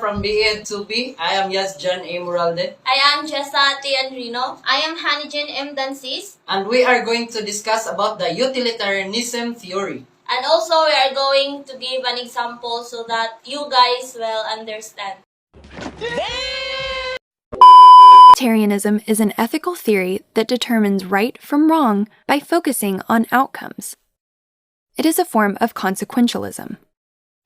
from BA 2B. I am John A. Moralde. I am Jessa Tian Rino. I am Hanijen M. Dansis. And we are going to discuss about the utilitarianism theory. And also we are going to give an example so that you guys will understand. Utilitarianism is an ethical theory that determines right from wrong by focusing on outcomes. It is a form of consequentialism.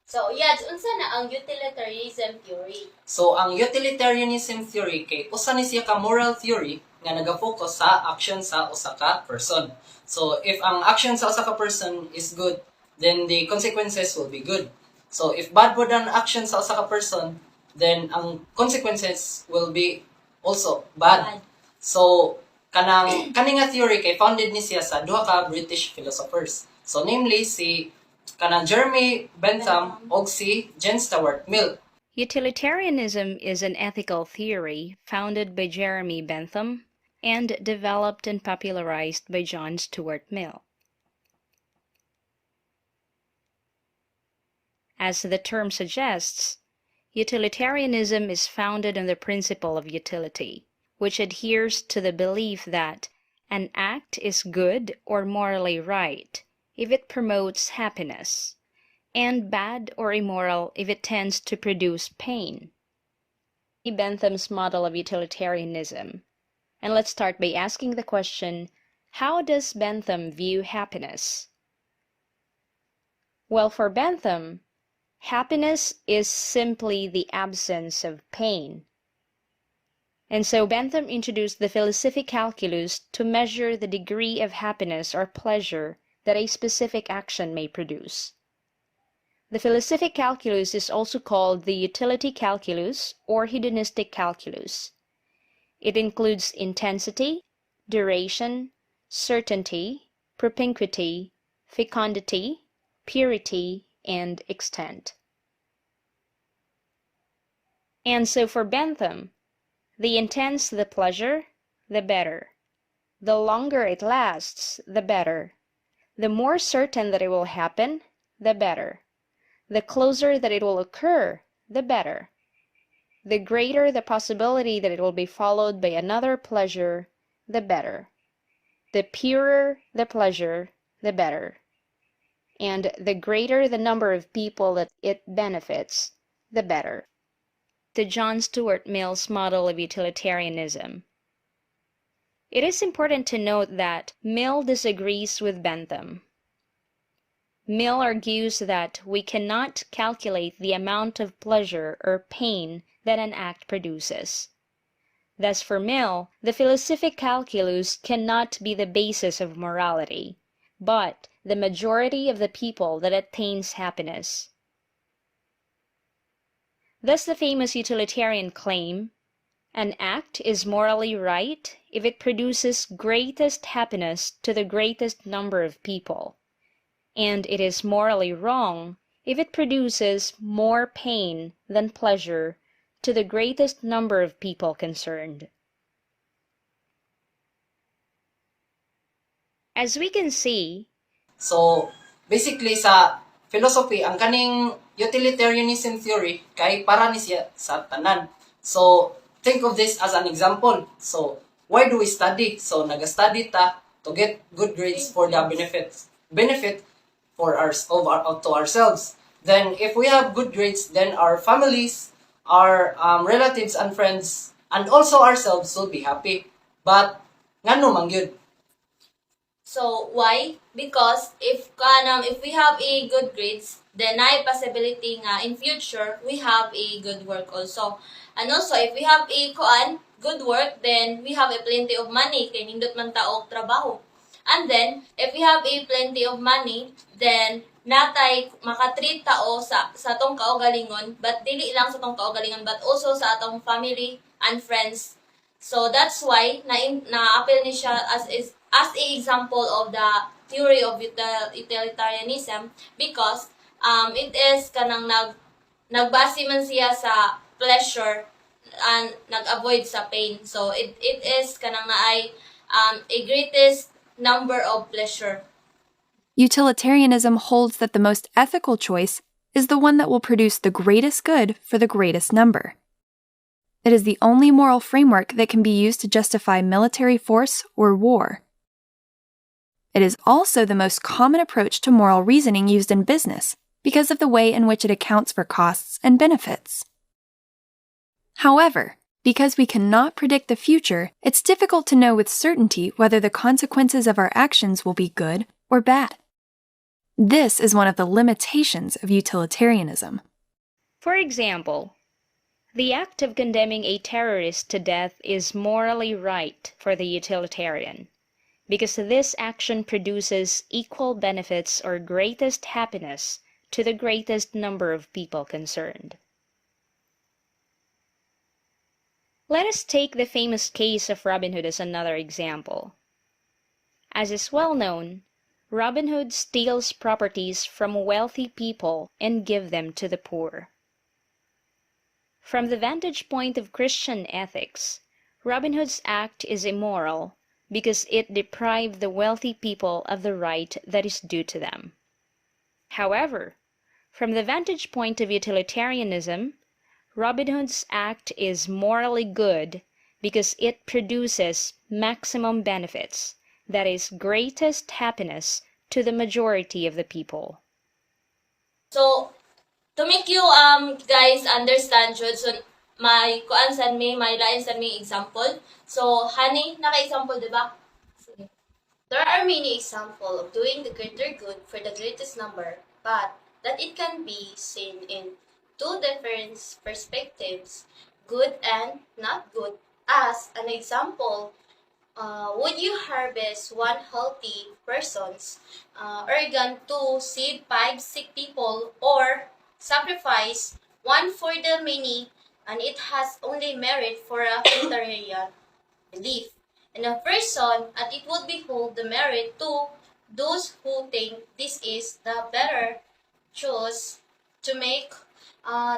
So, yeah, unsa na ang utilitarianism theory? So, ang utilitarianism theory kay usa ni siya ka moral theory nga naga-focus sa action sa usa ka person. So, if ang action sa usa ka person is good, then the consequences will be good. So, if bad po ang action sa usa ka person, then ang consequences will be also bad. So, kaning nga theory kay founded ni siya sa duha ka British philosophers. So, namely si kanang Jeremy Bentham o si John Stuart Mill. Utilitarianism is an ethical theory founded by Jeremy Bentham and developed and popularized by John Stuart Mill. As the term suggests, utilitarianism is founded on the principle of utility, which adheres to the belief that an act is good or morally right if it promotes happiness, and bad or immoral if it tends to produce pain. Bentham's model of utilitarianism. And let's start by asking the question, how does Bentham view happiness? Well, for Bentham, happiness is simply the absence of pain. And so Bentham introduced the philosophic calculus to measure the degree of happiness or pleasure that a specific action may produce. The philosophic calculus is also called the utility calculus or hedonistic calculus. It includes intensity, duration, certainty, propinquity, fecundity, purity, and extent. And so for Bentham, the intense the pleasure, the better. The longer it lasts, the better. The more certain that it will happen, the better. The closer that it will occur, the better. The greater the possibility that it will be followed by another pleasure, the better. The purer the pleasure, the better. And the greater the number of people that it benefits, the better. The John Stuart Mill's model of utilitarianism. It is important to note that Mill disagrees with Bentham. Mill argues that we cannot calculate the amount of pleasure or pain that an act produces. Thus for Mill, the philosophic calculus cannot be the basis of morality, but the majority of the people that attains happiness. Thus the famous utilitarian claim, an act is morally right if it produces greatest happiness to the greatest number of people, and it is morally wrong if it produces more pain than pleasure to the greatest number of people concerned. As we can see, so basically sa philosophy ang kaning utilitarianism theory kay para ni siya sa tanan. So think of this as an example. So why do we study? So naga-study ta to get good grades for the benefit for to ourselves. Then if we have good grades, then our families, our relatives and friends, and also ourselves will be happy. But ngano man gyud? So, why? Because if we have a good grades, then ay possibility nga in future we have a good work also. And also if we have a good work, then we have a plenty of money kay nindot man ta og trabaho. And then if we have a plenty of money, then natay makatreat tao sa atong kaugalingon, but dili lang sa atong kaugalingon but also sa atong family and friends. So that's why na-appeal ni siya as a example of the theory of utilitarianism, because it is kanang nagbase man siya sa pleasure and nag-avoid sa pain. So it is kanang naay a greatest number of pleasure. Utilitarianism holds that the most ethical choice is the one that will produce the greatest good for the greatest number. It is the only moral framework that can be used to justify military force or war. It is also the most common approach to moral reasoning used in business because of the way in which it accounts for costs and benefits. However, because we cannot predict the future, it's difficult to know with certainty whether the consequences of our actions will be good or bad. This is one of the limitations of utilitarianism. For example, the act of condemning a terrorist to death is morally right for the utilitarian, because this action produces equal benefits or greatest happiness to the greatest number of people concerned. Let us take the famous case of Robin Hood as another example. As is well known, Robin Hood steals properties from wealthy people and gives them to the poor. From the vantage point of Christian ethics, Robin Hood's act is immoral because it deprived the wealthy people of the right that is due to them. However, from the vantage point of utilitarianism, Robin Hood's act is morally good because it produces maximum benefits, that is, greatest happiness to the majority of the people. So, to make you guys understand jud, so may lain sad may example. So, honey, naka-example, di ba? Sige. There are many examples of doing the greater good for the greatest number, but that it can be seen in two different perspectives, good and not good. As an example, would you harvest one healthy person's organ to save 5 sick people, or sacrifice one for the many and it has only merit for a utilitarian belief? And a person, and it would behold the merit to those who think this is the better choice to make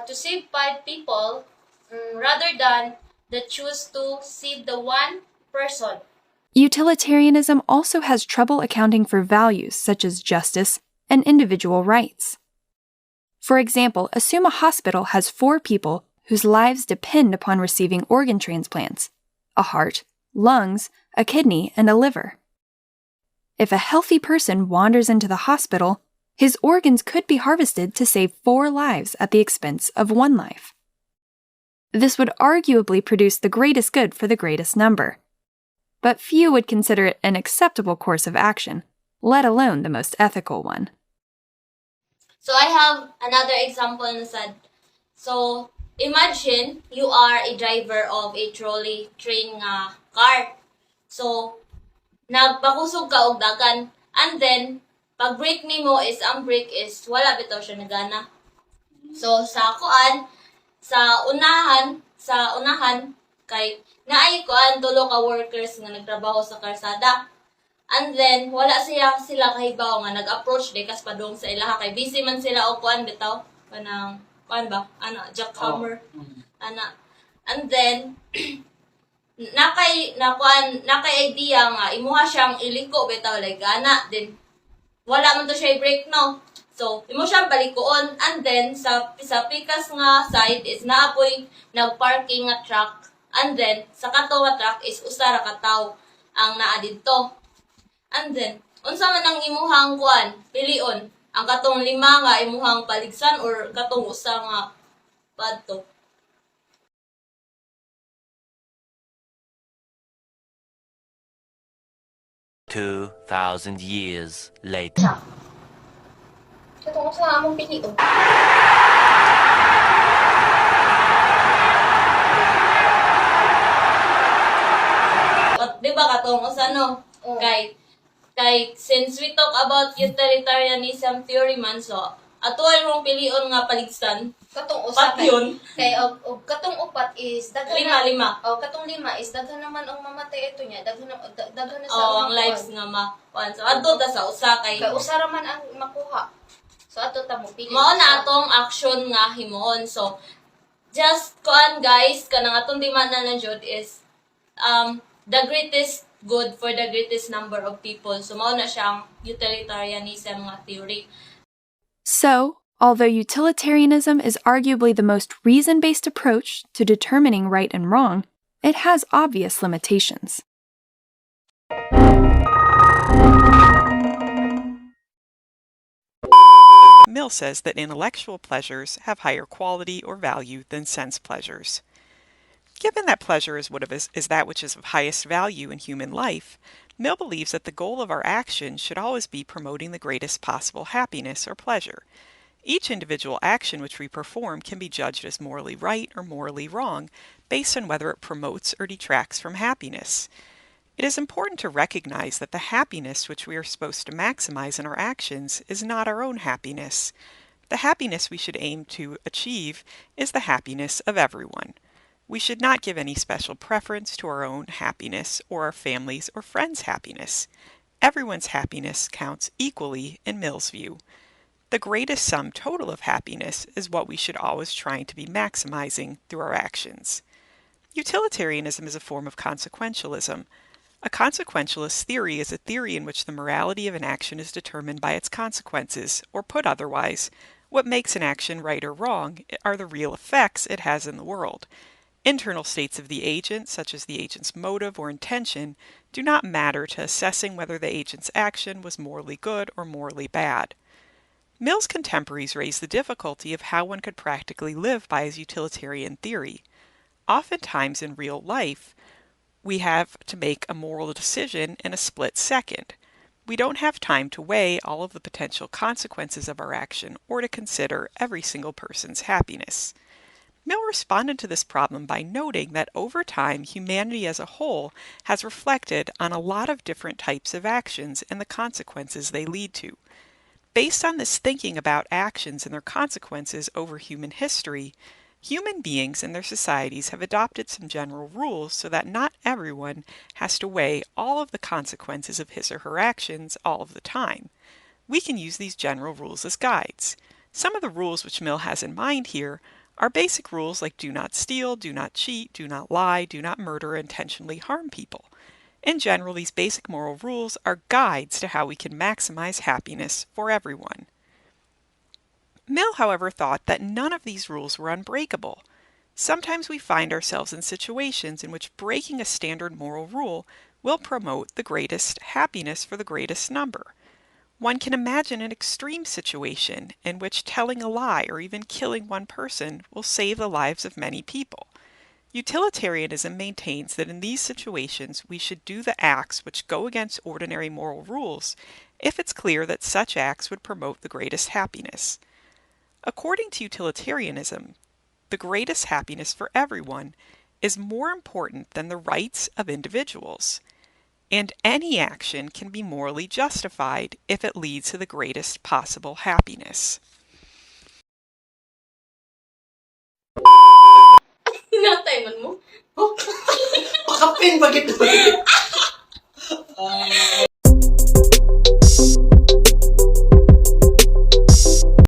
to save 5 people rather than the choose to save the one person. Utilitarianism also has trouble accounting for values such as justice and individual rights. For example, assume a hospital has 4 people whose lives depend upon receiving organ transplants: a heart, lungs, a kidney, and a liver. If a healthy person wanders into the hospital, his organs could be harvested to save 4 lives at the expense of 1 life. This would arguably produce the greatest good for the greatest number. But few would consider it an acceptable course of action, let alone the most ethical one. So, I have another example na sad. So, imagine you are a driver of a trolley train nga car. So, nagpakusog ka og dagan, and then pag brake nimo is ang brake is wala bitaw siya nagana. So sa unahan kay naay kuan tulo ka workers nga nagtrabaho sa karsada. And then wala sila kahibaw nga nag-approach kas padung sa ilaha kay busy man sila og kuan bitaw kanang kuan ba jackhammer ana. And then nakay idea nga imuha siyang iliko bitaw like ana, then wala man to siya i-break, no? So imo siyang balikoon, and then sa pikas nga side is naapoy nagparking nga truck, and then sa kato nga truck is usa ra ka tawo ang naa didto. And then unsa man ang imuhang kuan pilion, ang katong 5 nga imuhang paligsan or katong usa nga padto? 2,000 years later. Katong sa among pilion. Di ba katong usa no? Oh. Kay since we talk about utilitarianism theory man, so atuan mong pilion nga paligsan Katong usa pat yun. kay og katong upat is daghan Lima. Oh, katong 5 is daghan naman ang mamatay ito niya. Daghan na sa Ang lives nga kuan. So adto ta sa usa kay usa ra man ang makuha. So ato ta mo pili. mao na atong action nga himuon. So just kuan guys, kanang atong dimana na jud is the greatest good for the greatest number of people. So mao na siyang utilitarianism nga theory. So, Although utilitarianism is arguably the most reason-based approach to determining right and wrong, it has obvious limitations. Mill says that intellectual pleasures have higher quality or value than sense pleasures. Given that pleasure is that which is of highest value in human life, Mill believes that the goal of our action should always be promoting the greatest possible happiness or pleasure. Each individual action which we perform can be judged as morally right or morally wrong based on whether it promotes or detracts from happiness. It is important to recognize that the happiness which we are supposed to maximize in our actions is not our own happiness. The happiness we should aim to achieve is the happiness of everyone. We should not give any special preference to our own happiness or our family's or friends' happiness. Everyone's happiness counts equally in Mill's view. The greatest sum total of happiness is what we should always try to be maximizing through our actions. Utilitarianism is a form of consequentialism. A consequentialist theory is a theory in which the morality of an action is determined by its consequences, or put otherwise, what makes an action right or wrong are the real effects it has in the world. Internal states of the agent, such as the agent's motive or intention, do not matter to assessing whether the agent's action was morally good or morally bad. Mill's contemporaries raised the difficulty of how one could practically live by his utilitarian theory. Oftentimes in real life, we have to make a moral decision in a split second. We don't have time to weigh all of the potential consequences of our action or to consider every single person's happiness. Mill responded to this problem by noting that over time, humanity as a whole has reflected on a lot of different types of actions and the consequences they lead to. Based on this thinking about actions and their consequences over human history, human beings and their societies have adopted some general rules so that not everyone has to weigh all of the consequences of his or her actions all of the time. We can use these general rules as guides. Some of the rules which Mill has in mind here are basic rules like do not steal, do not cheat, do not lie, do not murder, or intentionally harm people. In general, these basic moral rules are guides to how we can maximize happiness for everyone. Mill, however, thought that none of these rules were unbreakable. Sometimes we find ourselves in situations in which breaking a standard moral rule will promote the greatest happiness for the greatest number. One can imagine an extreme situation in which telling a lie or even killing one person will save the lives of many people. Utilitarianism maintains that in these situations we should do the acts which go against ordinary moral rules if it's clear that such acts would promote the greatest happiness. According to utilitarianism, the greatest happiness for everyone is more important than the rights of individuals, and any action can be morally justified if it leads to the greatest possible happiness. Hinatay man mo. Pakapin, bakit?